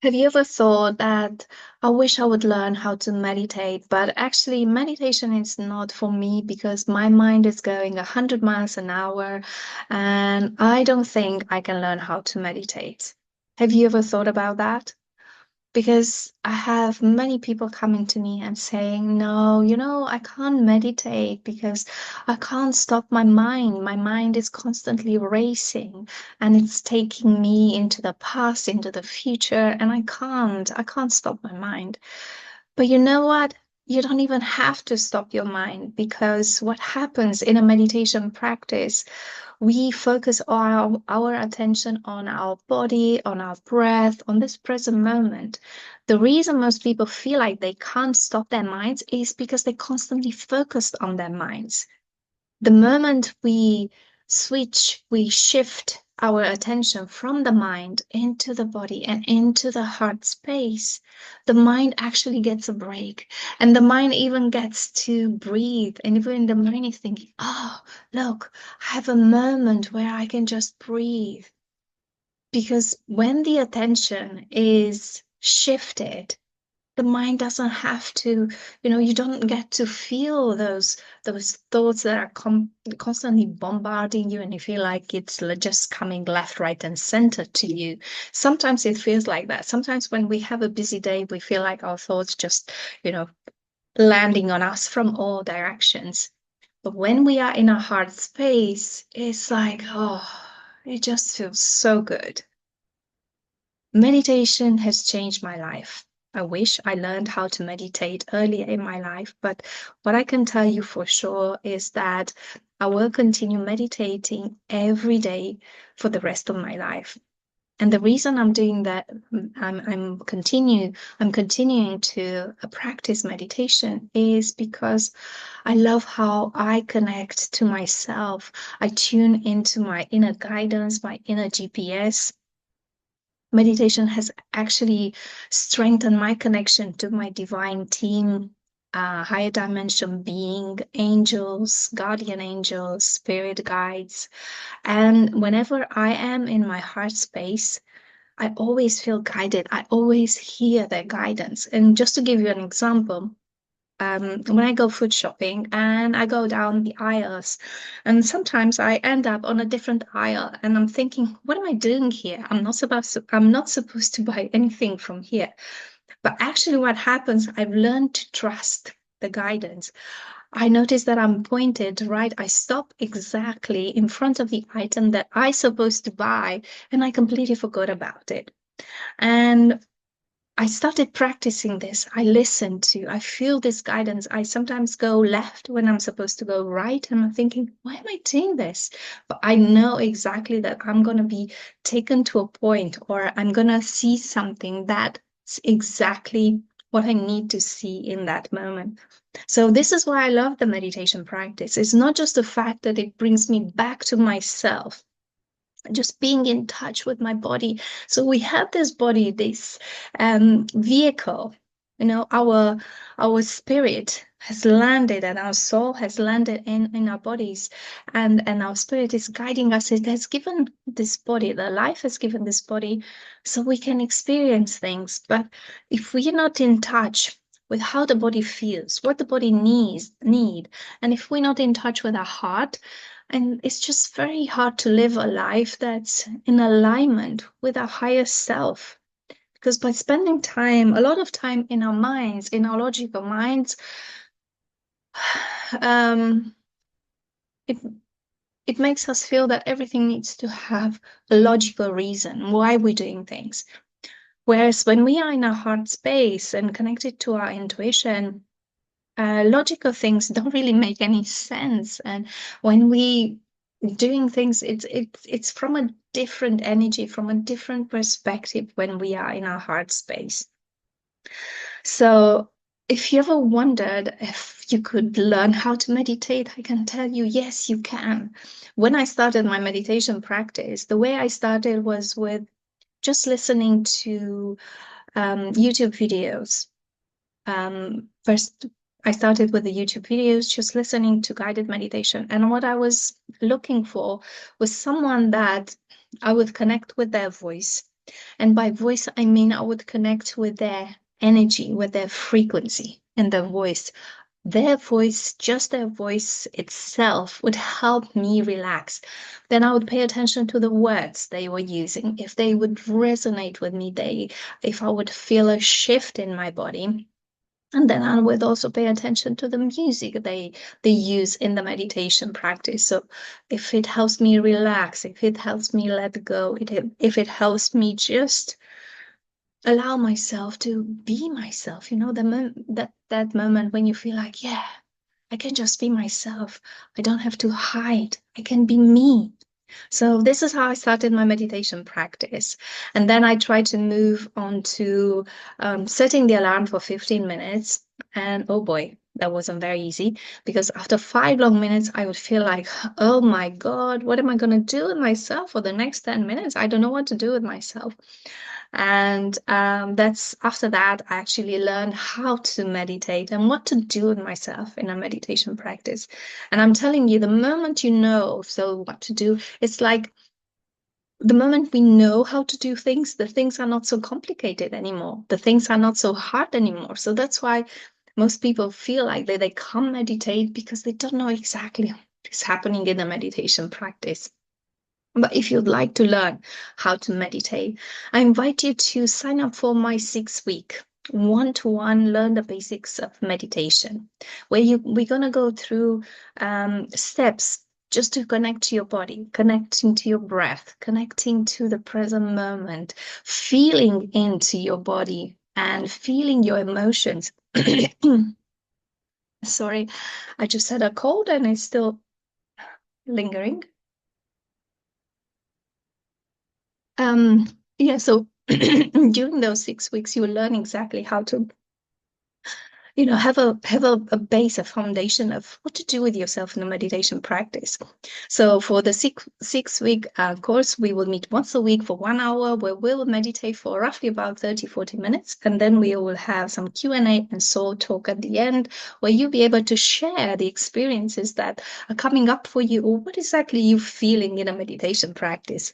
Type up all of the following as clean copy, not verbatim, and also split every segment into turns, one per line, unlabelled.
Have you ever thought that I wish I would learn how to meditate, but actually meditation is not for me because my mind is going 100 miles an hour and I don't think I can learn how to meditate. Have you ever thought about that? Because I have many people coming to me and saying, no, I can't meditate because I can't stop my mind. My mind is constantly racing and it's taking me into the past, into the future, and I can't stop my mind. But you know what? You don't even have to stop your mind because what happens in a meditation practice, we focus our attention on our body, on our breath, on this present moment. The reason most people feel like they can't stop their minds is because they constantly focused on their minds. The moment we shift our attention from the mind into the body and into the heart space, the mind actually gets a break. And the mind even gets to breathe. And even the mind is thinking, oh, look, I have a moment where I can just breathe. Because when the attention is shifted, the mind doesn't have to, you don't get to feel those thoughts that are constantly bombarding you and you feel like it's just coming left, right, and center to you. Sometimes it feels like that. Sometimes when we have a busy day, we feel like our thoughts just, you know, landing on us from all directions. But when we are in a hard space, it's like, oh, it just feels so good. Meditation has changed my life. I wish I learned how to meditate earlier in my life, but what I can tell you for sure is that I will continue meditating every day for the rest of my life. And the reason I'm doing that, I'm continuing to practice meditation is because I love how I connect to myself. I tune into my inner guidance, my inner GPS. Meditation has actually strengthened my connection to my divine team, higher dimension being, angels, guardian angels, spirit guides. And whenever I am in my heart space, I always feel guided. I always hear their guidance. And just to give you an example, when I go food shopping and I go down the aisles, and sometimes I end up on a different aisle, and I'm thinking, what am I doing here? I'm not supposed to buy anything from here. But actually, what happens, I've learned to trust the guidance. I notice that I'm pointed right. I stop exactly in front of the item that I supposed to buy, and I completely forgot about it. And I started practicing this. I feel this guidance. I sometimes go left when I'm supposed to go right. And I'm thinking, why am I doing this? But I know exactly that I'm going to be taken to a point or I'm going to see something that's exactly what I need to see in that moment. So this is why I love the meditation practice. It's not just the fact that it brings me back to myself, just being in touch with my body. So we have this body, this vehicle, our spirit has landed and our soul has landed in our bodies, and our spirit is guiding us. It has given this body, the life has given this body so we can experience things. But if we're not in touch with how the body feels, what the body need, and if we're not in touch with our heart, and it's just very hard to live a life that's in alignment with our higher self. Because by spending time, a lot of time in our minds, in our logical minds, um, it it makes us feel that everything needs to have a logical reason why we're doing things. Whereas when we are in our heart space and connected to our intuition, logical things don't really make any sense. And when we doing things, it's from a different energy, from a different perspective when we are in our heart space. So if you ever wondered if you could learn how to meditate, I can tell you, yes, you can. When I started my meditation practice, the way I started was with just listening to YouTube videos. First, I started with the YouTube videos, just listening to guided meditation. And what I was looking for was someone that I would connect with their voice. And by voice, I mean I would connect with their energy, with their frequency in their voice. Their voice, just their voice itself, would help me relax. Then I would pay attention to the words they were using, if they would resonate with me, if I would feel a shift in my body. And then I would also pay attention to the music they use in the meditation practice. So if it helps me relax, if it helps me let go, if it helps me just allow myself to be myself, that moment when you feel like, yeah, I can just be myself. I don't have to hide. I can be me. So this is how I started my meditation practice. And then I tried to move on to setting the alarm for 15 minutes. And oh boy, that wasn't very easy, because after 5 long minutes, I would feel like, oh my God, what am I going to do with myself for the next 10 minutes? I don't know what to do with myself. And that's after that, I actually learned how to meditate and what to do with myself in a meditation practice. And I'm telling you, the moment you know, so what to do, it's like the moment we know how to do things, the things are not so complicated anymore. The things are not so hard anymore. So that's why most people feel like they can't meditate, because they don't know exactly what is happening in a meditation practice. But if you'd like to learn how to meditate, I invite you to sign up for my 6-week one-to-one learn the basics of meditation, where we're gonna go through steps just to connect to your body, connecting to your breath, connecting to the present moment, feeling into your body and feeling your emotions. Sorry, I just had a cold and it's still lingering. Yeah, so during those 6 weeks, you will learn exactly how to, have a base, a foundation of what to do with yourself in the meditation practice. So for the six week course, we will meet once a week for 1 hour, where we will meditate for roughly about 30-40 minutes. And then we will have some Q&A and soul talk at the end, where you'll be able to share the experiences that are coming up for you, or what exactly you feeling in a meditation practice.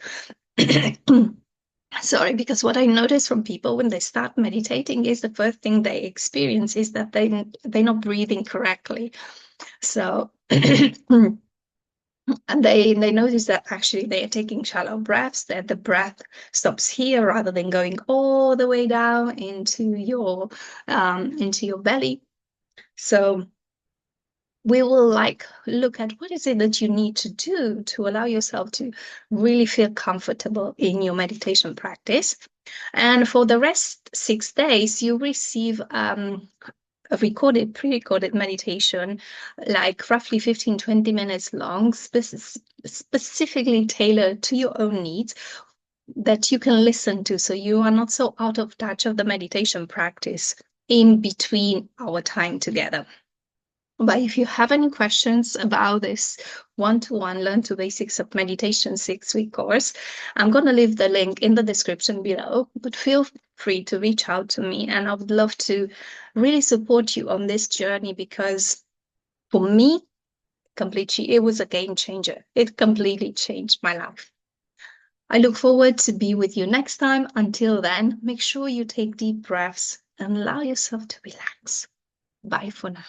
Sorry, because what I notice from people when they start meditating is the first thing they experience is that they're not breathing correctly. So and they notice that actually they are taking shallow breaths, that the breath stops here rather than going all the way down into your belly. So we will look at what is it that you need to do to allow yourself to really feel comfortable in your meditation practice. And for the rest 6 days, you receive a pre-recorded meditation, like roughly 15-20 minutes long, specifically tailored to your own needs, that you can listen to, so you are not so out of touch of the meditation practice in between our time together. But if you have any questions about this one-to-one Learn to Basics of Meditation 6-week course, I'm going to leave the link in the description below, but feel free to reach out to me, and I would love to really support you on this journey, because for me, completely, it was a game changer. It completely changed my life. I look forward to be with you next time. Until then, make sure you take deep breaths and allow yourself to relax. Bye for now.